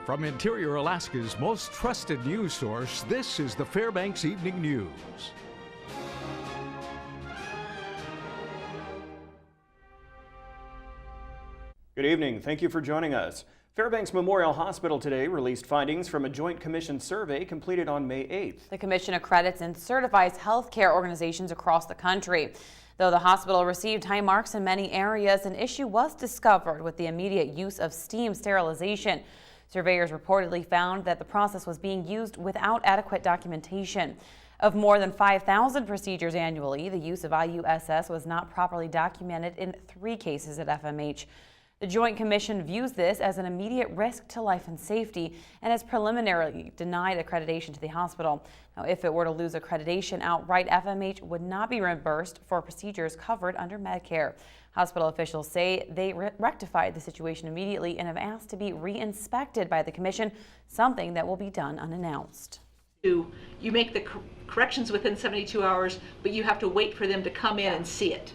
From Interior Alaska's most trusted news source, this is the Fbx Evening News. Good evening. Thank you for joining us. Fairbanks Memorial Hospital today released findings from a Joint Commission survey completed on May 8th. The commission accredits and certifies healthcare organizations across the country. Though the hospital received high marks in many areas, an issue was discovered with the immediate use of steam sterilization. Surveyors reportedly found that the process was being used without adequate documentation. Of more than 5,000 procedures annually, the use of IUSS was not properly documented in 3 cases at FMH. The Joint Commission views this as an immediate risk to life and safety and has preliminarily denied accreditation to the hospital. Now, if it were to lose accreditation outright, FMH would not be reimbursed for procedures covered under Medicare. Hospital officials say they rectified the situation immediately and have asked to be re-inspected by the commission, something that will be done unannounced. You make the corrections within 72 hours, but you have to wait for them to come in and see it.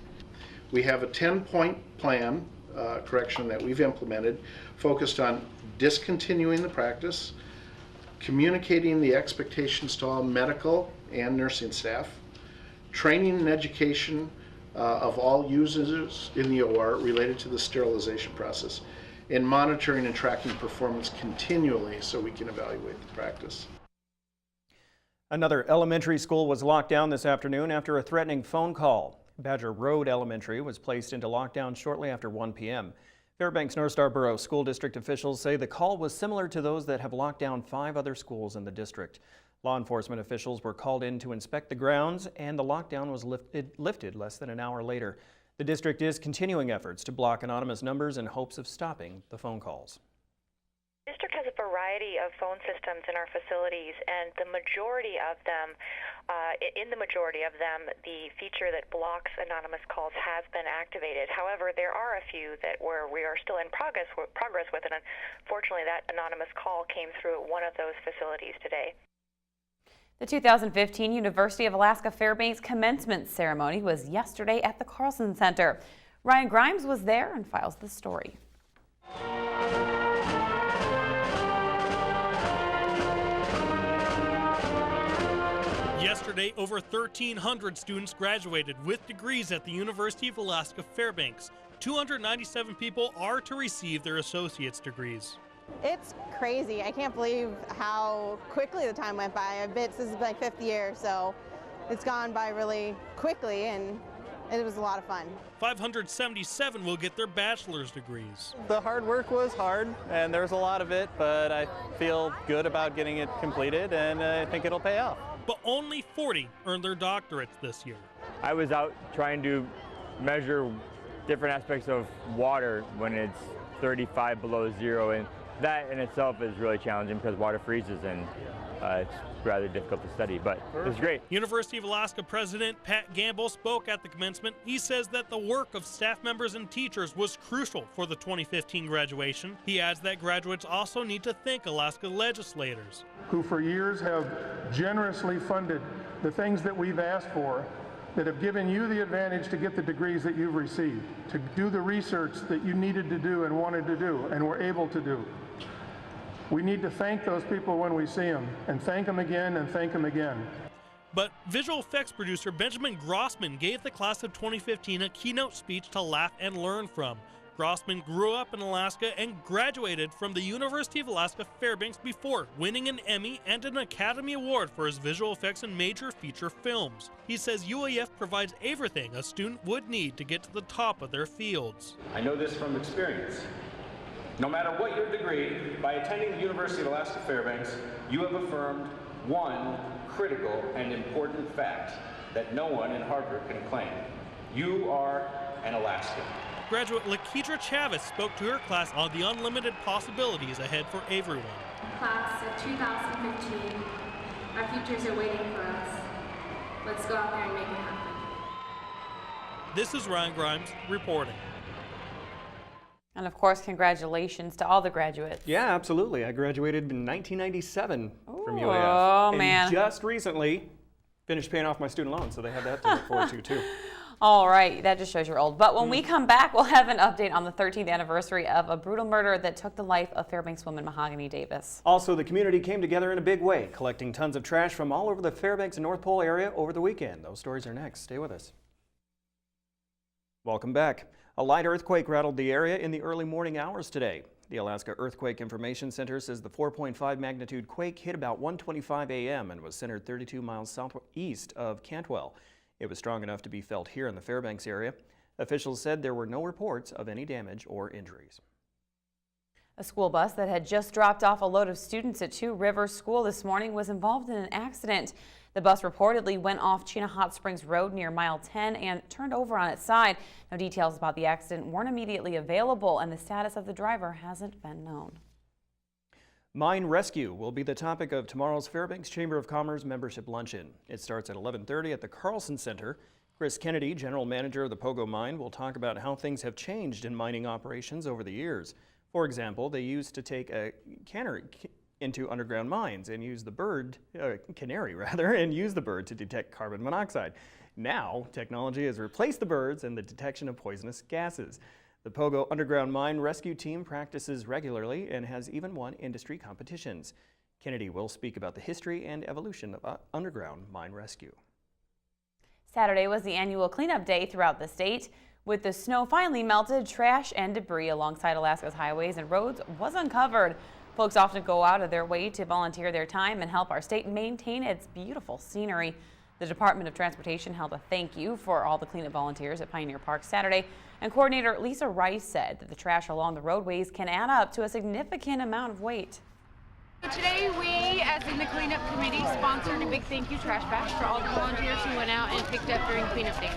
We have a 10-point plan correction that we've implemented, focused on discontinuing the practice, communicating the expectations to all medical and nursing staff, training and education of all users in the OR related to the sterilization process, and monitoring and tracking performance continually so we can evaluate the practice. Another elementary school was locked down this afternoon after a threatening phone call. Badger Road Elementary was placed into lockdown shortly after 1 p.m. Fairbanks North Star Borough School District officials say the call was similar to those that have locked down 5 other schools in the district. Law enforcement officials were called in to inspect the grounds, and the lockdown was lifted less than an hour later. The district is continuing efforts to block anonymous numbers in hopes of stopping the phone calls. The district has a variety of phone systems in our facilities, and the majority of them, the feature that blocks anonymous calls has been activated. However, there are a few where we are still in progress with, and unfortunately that anonymous call came through at one of those facilities today. The 2015 University of Alaska Fairbanks commencement ceremony was yesterday at the Carlson Center. Ryan Grimes was there and files the story. Yesterday, over 1,300 students graduated with degrees at the University of Alaska Fairbanks. 297 people are to receive their associate's degrees. It's crazy. I can't believe how quickly the time went by. This is my 5th year, so it's gone by really quickly, and it was a lot of fun. 577 will get their bachelor's degrees. The hard work was hard, and there's a lot of it, but I feel good about getting it completed, and I think it'll pay off. But only 40 earned their doctorates this year. I was out trying to measure different aspects of water when it's 35 below zero, and that in itself is really challenging because water freezes and it's rather difficult to study, but it's great. University of Alaska President Pat Gamble spoke at the commencement. He says that the work of staff members and teachers was crucial for the 2015 graduation. He adds that graduates also need to thank Alaska legislators, who for years have generously funded the things that we've asked for, that have given you the advantage to get the degrees that you've received, to do the research that you needed to do and wanted to do and were able to do. We need to thank those people when we see them, and thank them again and thank them again. But visual effects producer Benjamin Grossman gave the class of 2015 a keynote speech to laugh and learn from. Grossman grew up in Alaska and graduated from the University of Alaska Fairbanks before winning an Emmy and an Academy Award for his visual effects in major feature films. He says UAF provides everything a student would need to get to the top of their fields. I know this from experience. No matter what your degree, by attending the University of Alaska Fairbanks, you have affirmed one critical and important fact that no one in Harvard can claim. You are an Alaskan. Graduate Lakedra Chavez spoke to her class on the unlimited possibilities ahead for everyone. Class of 2015, our futures are waiting for us. Let's go out there and make it happen. This is Ryan Grimes reporting. And of course, congratulations to all the graduates. Yeah, absolutely. I graduated in 1997 from UAF. Oh, man. And just recently finished paying off my student loan, so they had that to look forward to, too. All right, that just shows you're old. But when we come back, we'll have an update on the 13th anniversary of a brutal murder that took the life of Fairbanks woman Mahogany Davis. Also, the community came together in a big way, collecting tons of trash from all over the Fairbanks and North Pole area over the weekend. Those stories are next. Stay with us. Welcome back. A light earthquake rattled the area in the early morning hours today. The Alaska Earthquake Information Center says the 4.5 magnitude quake hit about 1:25 a.m. and was centered 32 miles southeast of Cantwell. It was strong enough to be felt here in the Fairbanks area. Officials said there were no reports of any damage or injuries. A school bus that had just dropped off a load of students at Two Rivers School this morning was involved in an accident. The bus reportedly went off Chena Hot Springs Road near mile 10 and turned over on its side. No details about the accident weren't immediately available, and the status of the driver hasn't been known. Mine rescue will be the topic of tomorrow's Fairbanks Chamber of Commerce membership luncheon. It starts at 11:30 at the Carlson Center. Chris Kennedy, general manager of the Pogo Mine, will talk about how things have changed in mining operations over the years. For example, they used to take a cannery into underground mines and use the canary and use the bird to detect carbon monoxide. Now, technology has replaced the birds and the detection of poisonous gases. The Pogo Underground Mine Rescue Team practices regularly and has even won industry competitions. Kennedy will speak about the history and evolution of underground mine rescue. Saturday was the annual cleanup day throughout the state. With the snow finally melted, trash and debris alongside Alaska's highways and roads was uncovered. Folks often go out of their way to volunteer their time and help our state maintain its beautiful scenery. The Department of Transportation held a thank you for all the cleanup volunteers at Pioneer Park Saturday, and Coordinator Lisa Rice said that the trash along the roadways can add up to a significant amount of weight. Today we, as in the cleanup committee, sponsored a big thank you trash bash for all the volunteers who went out and picked up during cleanup day.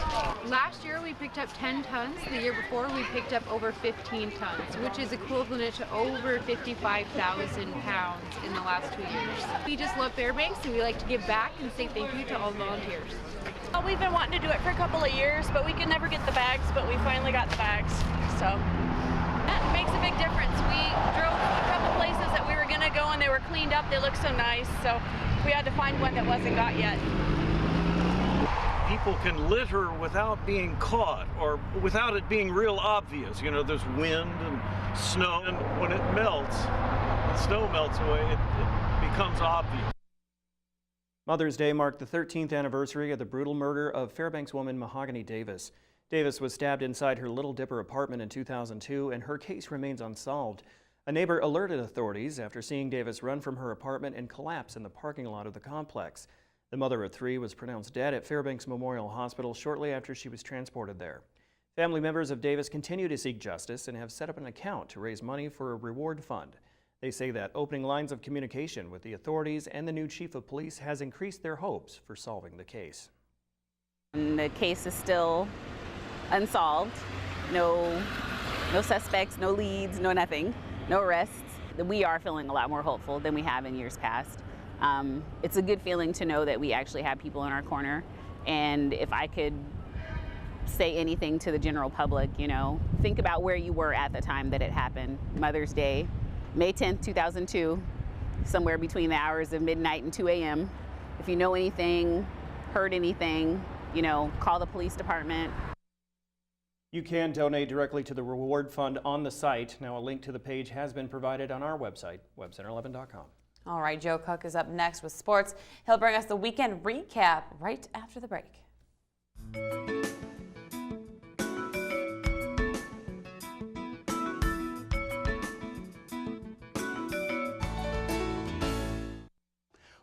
Last year we picked up 10 tons. The year before we picked up over 15 tons, which is equivalent to over 55,000 pounds in the last 2 years. We just love Fairbanks and we like to give back and say thank you to all the volunteers. Well, we've been wanting to do it for a couple of years, but we could never get the bags, but we finally got the bags. So that makes a big difference. We drove a couple places that we were going to go and they were cleaned up. They look so nice. So we had to find one that wasn't got yet. People can litter without being caught or without it being real obvious. You know, there's wind and snow, and when it melts, the snow melts away, it becomes obvious. Mother's Day marked the 13th anniversary of the brutal murder of Fairbanks woman Mahogany Davis. Davis was stabbed inside her Little Dipper apartment in 2002, and her case remains unsolved. A neighbor alerted authorities after seeing Davis run from her apartment and collapse in the parking lot of the complex. The mother of three was pronounced dead at Fairbanks Memorial Hospital shortly after she was transported there. Family members of Davis continue to seek justice and have set up an account to raise money for a reward fund. They say that opening lines of communication with the authorities and the new chief of police has increased their hopes for solving the case. The case is still unsolved. No suspects, no leads, no nothing, no arrests. We are feeling a lot more hopeful than we have in years past. It's a good feeling to know that we actually have people in our corner. And if I could say anything to the general public, you know, think about where you were at the time that it happened. Mother's Day, May 10th, 2002, somewhere between the hours of midnight and 2 a.m. If you know anything, heard anything, you know, call the police department. You can donate directly to the reward fund on the site. Now, a link to the page has been provided on our website, webcenter11.com. All right, Joe Cook is up next with sports. He'll bring us the weekend recap right after the break.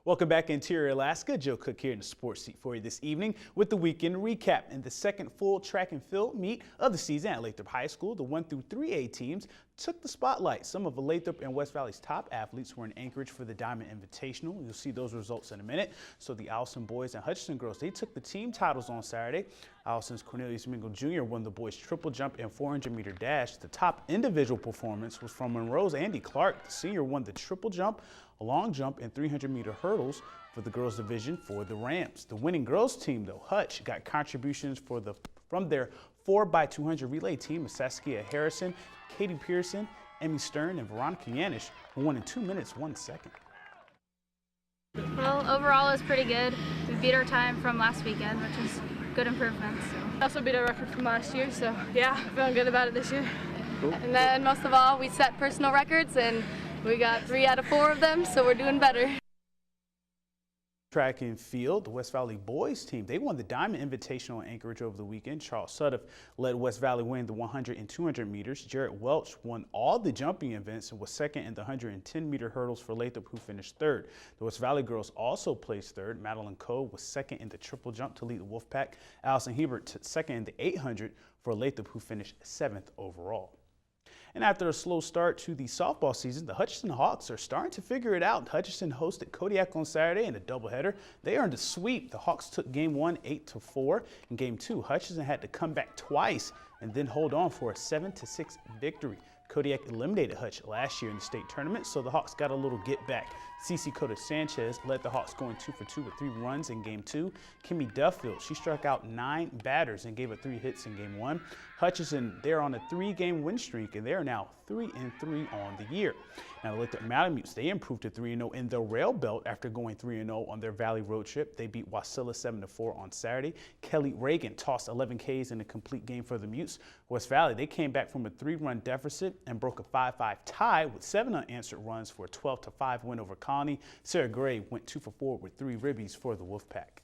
Welcome back, Interior Alaska. Joe Cook here in the sports seat for you this evening with the weekend recap and the second full track and field meet of the season at Lathrop High School. The 1 through 3A teams took the spotlight. Some of Lathrop and West Valley's top athletes were in Anchorage for the Diamond Invitational. You'll see those results in a minute. So the Allison boys and Hutchinson girls, they took the team titles on Saturday. Allison's Cornelius Mingle Jr. won the boys triple jump and 400-meter dash. The top individual performance was from Monroe's Andy Clark. The senior won the triple jump, a long jump, and 300-meter hurdles for the girls division for the Rams. The winning girls team, though, Hutch, got contributions from their 4x200 relay team of Saskia Harrison, Katie Pearson, Emmy Stern, and Veronica Yanish, who won in 2 minutes, 1 second. Well, overall it was pretty good. We beat our time from last weekend, which is good improvements. So. Also beat our record from last year, so yeah, feeling good about it this year. Cool. And then most of all, we set personal records and we got 3 out of 4 of them, so we're doing better. Track and field, the West Valley boys team, they won the Diamond Invitational in Anchorage over the weekend. Charles Sudduth led West Valley winning the 100 and 200 meters. Jarrett Welch won all the jumping events and was second in the 110-meter hurdles for Lathrop, who finished third. The West Valley girls also placed third. Madeline Coe was second in the triple jump to lead the Wolfpack. Allison Hebert took second in the 800 for Lathrop, who finished 7th overall. And after a slow start to the softball season, the Hutchinson Hawks are starting to figure it out. Hutchinson hosted Kodiak on Saturday in a doubleheader. They earned a sweep. The Hawks took game 1 8-4. In game 2, Hutchinson had to come back twice and then hold on for a 7-6 victory. Kodiak eliminated Hutch last year in the state tournament, so the Hawks got a little get back. Cece Cota Sanchez led the Hawks going 2 for 2 with 3 runs in game 2. Kimmy Duffield, she struck out 9 batters and gave up 3 hits in game 1. Hutchinson, they're on a 3-game win streak, and they're now 3-3 on the year. Now, the Lathrop Malamutes, they improved to 3-0 in the Rail Belt after going 3-0 on their Valley road trip. They beat Wasilla 7-4 on Saturday. Kelly Reagan tossed 11 Ks in a complete game for the Mutes. West Valley, they came back from a 3-run deficit and broke a 5-5 tie with 7 unanswered runs for a 12-5 win over Colony. Sarah Gray went 2 for 4 with 3 ribbies for the Wolfpack.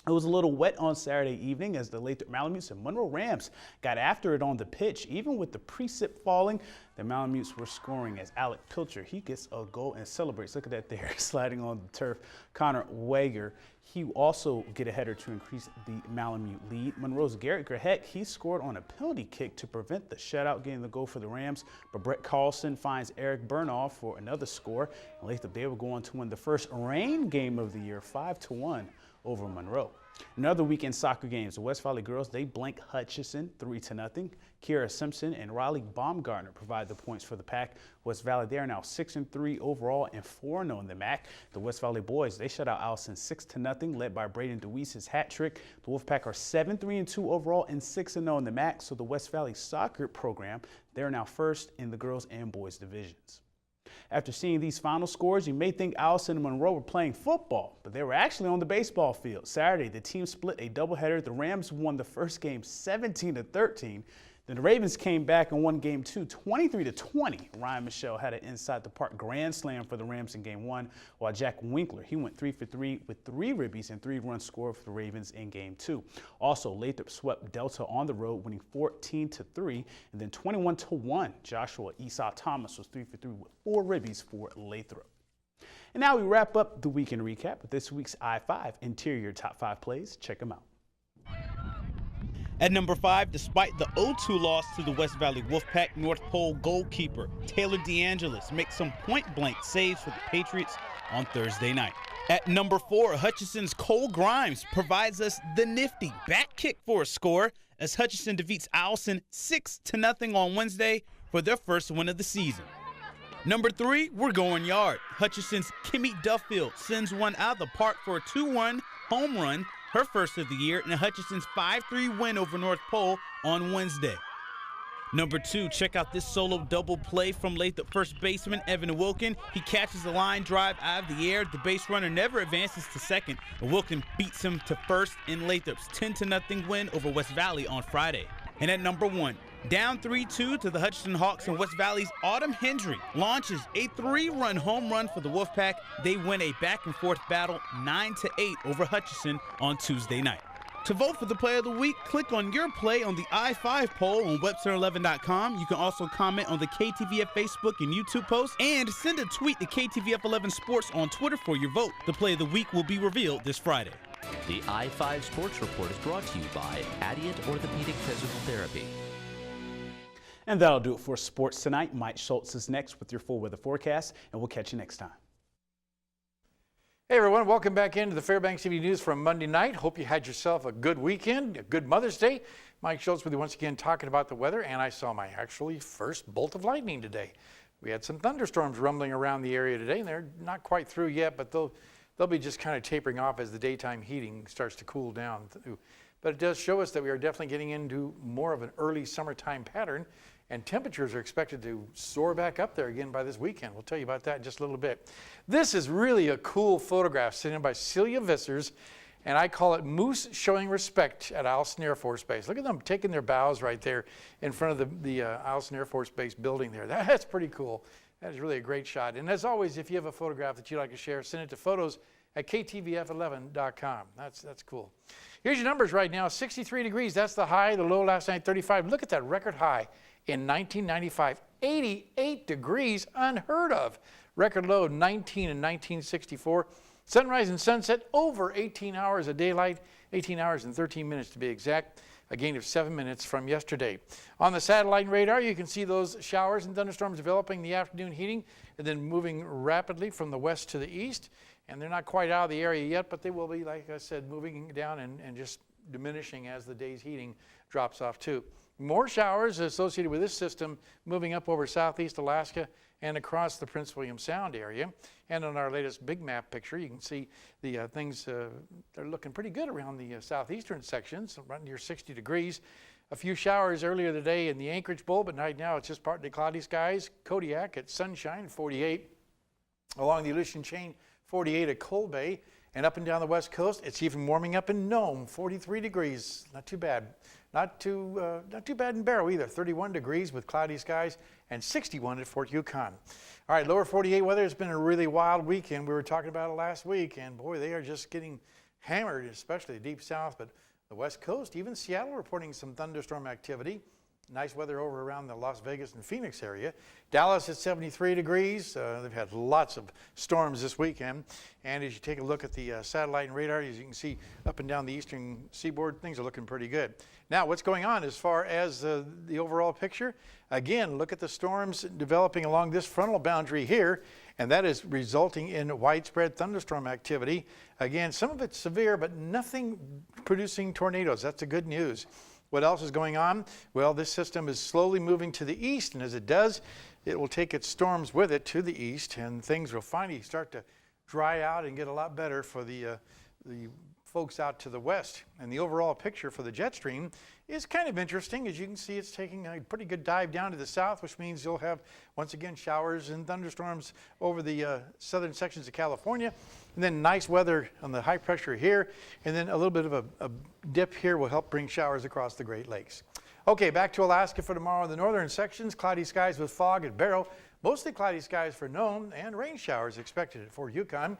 It was a little wet on Saturday evening as the Lathrop Malamutes and Monroe Rams got after it on the pitch. Even with the precip falling, the Malamutes were scoring as Alec Pilcher, he gets a goal and celebrates. Look at that there, sliding on the turf. Connor Wager, he also get a header to increase the Malamute lead. Monroe's Garrett Grahek, he scored on a penalty kick to prevent the shutout, getting the goal for the Rams. But Brett Carlson finds Eric Burnoff for another score. And Lathrop, they will go on to win the first rain game of the year, 5-1 over Monroe. Another weekend soccer games, the West Valley girls, they blank Hutchinson 3-0. Kiera Simpson and Riley Baumgartner provide the points for the Pack. West Valley, they are now 6-3 overall and 4-0 in the MAC. The West Valley boys, they shut out Allison 6-0, led by Braden DeWeese's hat trick. The Wolfpack are 7-3-2 overall and 6-0 in the MAC. So the West Valley soccer program, they're now first in the girls and boys divisions. After seeing these final scores, you may think Allison and Monroe were playing football, but they were actually on the baseball field. Saturday, the team split a doubleheader. The Rams won the first game 17-13. Then the Ravens came back and won game 2, 23-20. Ryan Michelle had an inside the park grand slam for the Rams in game 1, while Jack Winkler, he went 3 for 3 with 3 ribbies and 3 runs scored for the Ravens in game 2. Also, Lathrop swept Delta on the road, winning 14-3, and then 21-1. Joshua Esau Thomas was 3 for 3 with 4 ribbies for Lathrop. And now we wrap up the weekend recap with this week's I-5 Interior Top 5 plays. Check them out. At number 5, despite the 0-2 loss to the West Valley Wolfpack, North Pole goalkeeper Taylor DeAngelis makes some point-blank saves for the Patriots on Thursday night. At number 4, Hutchinson's Cole Grimes provides us the nifty back kick for a score as Hutchinson defeats Allison 6-0 on Wednesday for their first win of the season. Number 3, we're going yard. Hutchinson's Kimmy Duffield sends one out of the park for a 2-1 home run, her first of the year, in Hutchinson's 5-3 win over North Pole on Wednesday. Number 2, check out this solo double play from Lathrop first baseman Evan Wilkin. He catches a line drive out of the air. The base runner never advances to second, but Wilkin beats him to first in Lathrop's 10-0 win over West Valley on Friday. And at number 1, down 3-2 to the Hutchinson Hawks, and West Valley's Autumn Hendry launches a 3-run home run for the Wolfpack. They win a back-and-forth battle 9-8 over Hutchinson on Tuesday night. To vote for the play of the week, click on your play on the I-5 poll on Webster11.com. You can also comment on the KTVF Facebook and YouTube posts, and send a tweet to KTVF11 Sports on Twitter for your vote. The play of the week will be revealed this Friday. The I-5 Sports Report is brought to you by Adient Orthopedic Physical Therapy. And that'll do it for sports tonight. Mike Schultz is next with your full weather forecast, and we'll catch you next time. Hey everyone, welcome back into the Fairbanks Evening News from Monday night. Hope you had yourself a good weekend, a good Mother's Day. Mike Schultz with you once again talking about the weather, and I saw my actually first bolt of lightning today. We had some thunderstorms rumbling around the area today, and they're not quite through yet, but they'll be just kind of tapering off as the daytime heating starts to cool down. But it does show us that we are definitely getting into more of an early summertime pattern, and temperatures are expected to soar back up there again by this weekend. We'll tell you about that in just a little bit. This is really a cool photograph sent in by Celia Vissers, And I call it moose showing respect at Eielson Air Force Base. Look at them taking their bows right there in front of the Eielson Air Force Base building there. That's pretty cool. That is really a great shot. And as always, if you have a photograph that you'd like to share, send it to photos@ktvf11.com. That's cool. Here's your numbers right now. 63 degrees, that's the high. The low last night, 35. Look at that record high in 1995. 88 degrees, unheard of. Record low, 19 in 1964. Sunrise and sunset, over 18 hours of daylight, 18 hours and 13 minutes to be exact. A gain of 7 minutes from yesterday. On the satellite radar, you can see those showers and thunderstorms developing the afternoon heating and then moving rapidly from the west to the east. And they're not quite out of the area yet, but they will be, like I said, moving down and just diminishing as the day's heating drops off too. More showers associated with this system moving up over southeast Alaska and across the Prince William Sound area. And on our latest big map picture, you can see the things, they're looking pretty good around the southeastern sections, right near 60 degrees. A few showers earlier today in the Anchorage Bowl, but right now it's just partly cloudy skies. Kodiak at Sunshine, 48. Along the Aleutian Chain, 48 at Cold Bay. And up and down the west coast, it's even warming up in Nome, 43 degrees. Not too bad. Not too bad in Barrow either, 31 degrees with cloudy skies and 61 at Fort Yukon. All right, lower 48 weather has been a really wild weekend. We were talking about it last week, and boy, they are just getting hammered, especially the deep south, but the west coast, even Seattle reporting some thunderstorm activity. Nice weather over around the Las Vegas and Phoenix area. Dallas at 73 degrees. They've had lots of storms this weekend. And as you take a look at the satellite and radar, as you can see up and down the eastern seaboard, things are looking pretty good. Now, what's going on as far as the overall picture? Again, look at the storms developing along this frontal boundary here, and that is resulting in widespread thunderstorm activity. Again, some of it's severe, but nothing producing tornadoes. That's the good news. What else is going on? Well, this system is slowly moving to the east, and as it does, it will take its storms with it to the east, and things will finally start to dry out and get a lot better for the folks out to the west. And the overall picture for the jet stream is kind of interesting. As you can see, it's taking a pretty good dive down to the south, which means you'll have, once again, showers and thunderstorms over the southern sections of California. And then nice weather on the high pressure here. And then a little bit of a dip here will help bring showers across the Great Lakes. Okay, back to Alaska for tomorrow in the northern sections. Cloudy skies with fog at Barrow. Mostly cloudy skies for Nome and rain showers expected at Fort Yukon.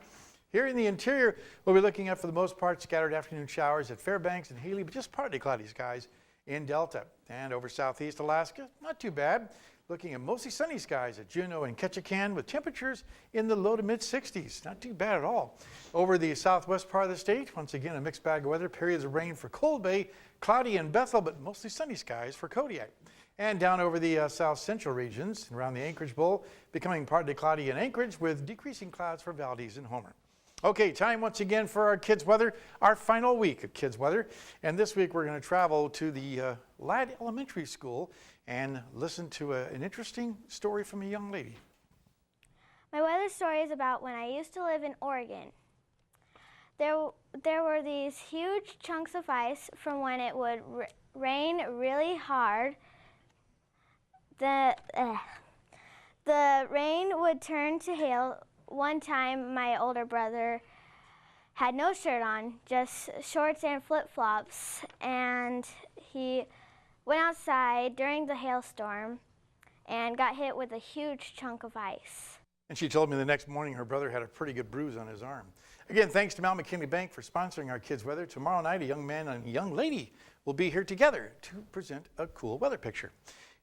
Here in the interior, we'll be looking at, for the most part, scattered afternoon showers at Fairbanks and Healy, but just partly cloudy skies in Delta. And over southeast Alaska, not too bad. Looking at mostly sunny skies at Juneau and Ketchikan with temperatures in the low to mid 60s. Not too bad at all. Over the southwest part of the state, once again, a mixed bag of weather. Periods of rain for Cold Bay, cloudy in Bethel, but mostly sunny skies for Kodiak. And down over the south central regions, around the Anchorage Bowl, becoming partly cloudy in Anchorage with decreasing clouds for Valdez and Homer. Okay, time once again for our kids' weather, our final week of kids' weather. And this week we're going to travel to the Ladd Elementary School and listen to an interesting story from a young lady. My weather story is about when I used to live in Oregon. There were these huge chunks of ice from when it would rain really hard. The rain would turn to hail. One time, my older brother had no shirt on, just shorts and flip-flops, and he went outside during the hailstorm and got hit with a huge chunk of ice. And she told me the next morning her brother had a pretty good bruise on his arm. Again, thanks to Mount McKinley Bank for sponsoring our kids' weather. Tomorrow night, a young man and a young lady will be here together to present a cool weather picture.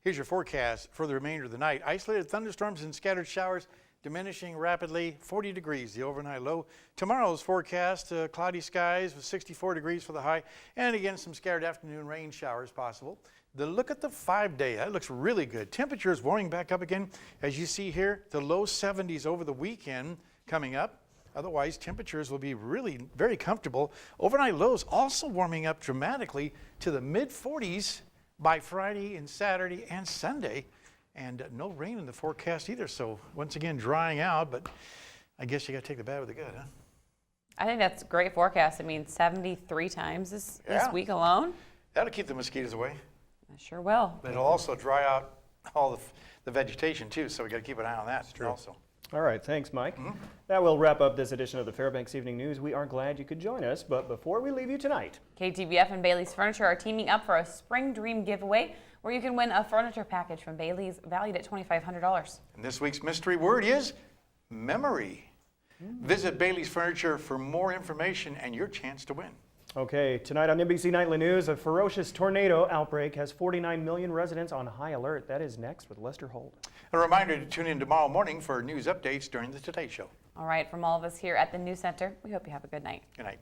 Here's your forecast for the remainder of the night. Isolated thunderstorms and scattered showers diminishing rapidly, 40 degrees, the overnight low. Tomorrow's forecast, cloudy skies with 64 degrees for the high, and again, some scattered afternoon rain showers possible. The look at the 5-day, that looks really good. Temperatures warming back up again. As you see here, the low 70s over the weekend coming up. Otherwise, temperatures will be really very comfortable. Overnight lows also warming up dramatically to the mid-40s by Friday and Saturday and Sunday. And no rain in the forecast either, so once again drying out, but I guess you got to take the bad with the good, huh? I think that's a great forecast. I mean, 73 times this week alone. That'll keep the mosquitoes away. I sure will. But it'll also dry out all the vegetation too, so we got to keep an eye on that also. All right, thanks, Mike. That will wrap up this edition of the Fairbanks Evening News. We are glad you could join us, but before we leave you tonight, KTVF and Bailey's Furniture are teaming up for a Spring Dream giveaway where you can win a furniture package from Bailey's valued at $2,500. And this week's mystery word is memory. Visit Bailey's Furniture for more information and your chance to win. Okay, tonight on NBC Nightly News, a ferocious tornado outbreak has 49 million residents on high alert. That is next with Lester Holt. A reminder to tune in tomorrow morning for news updates during the Today Show. All right, from all of us here at the News Center, we hope you have a good night. Good night.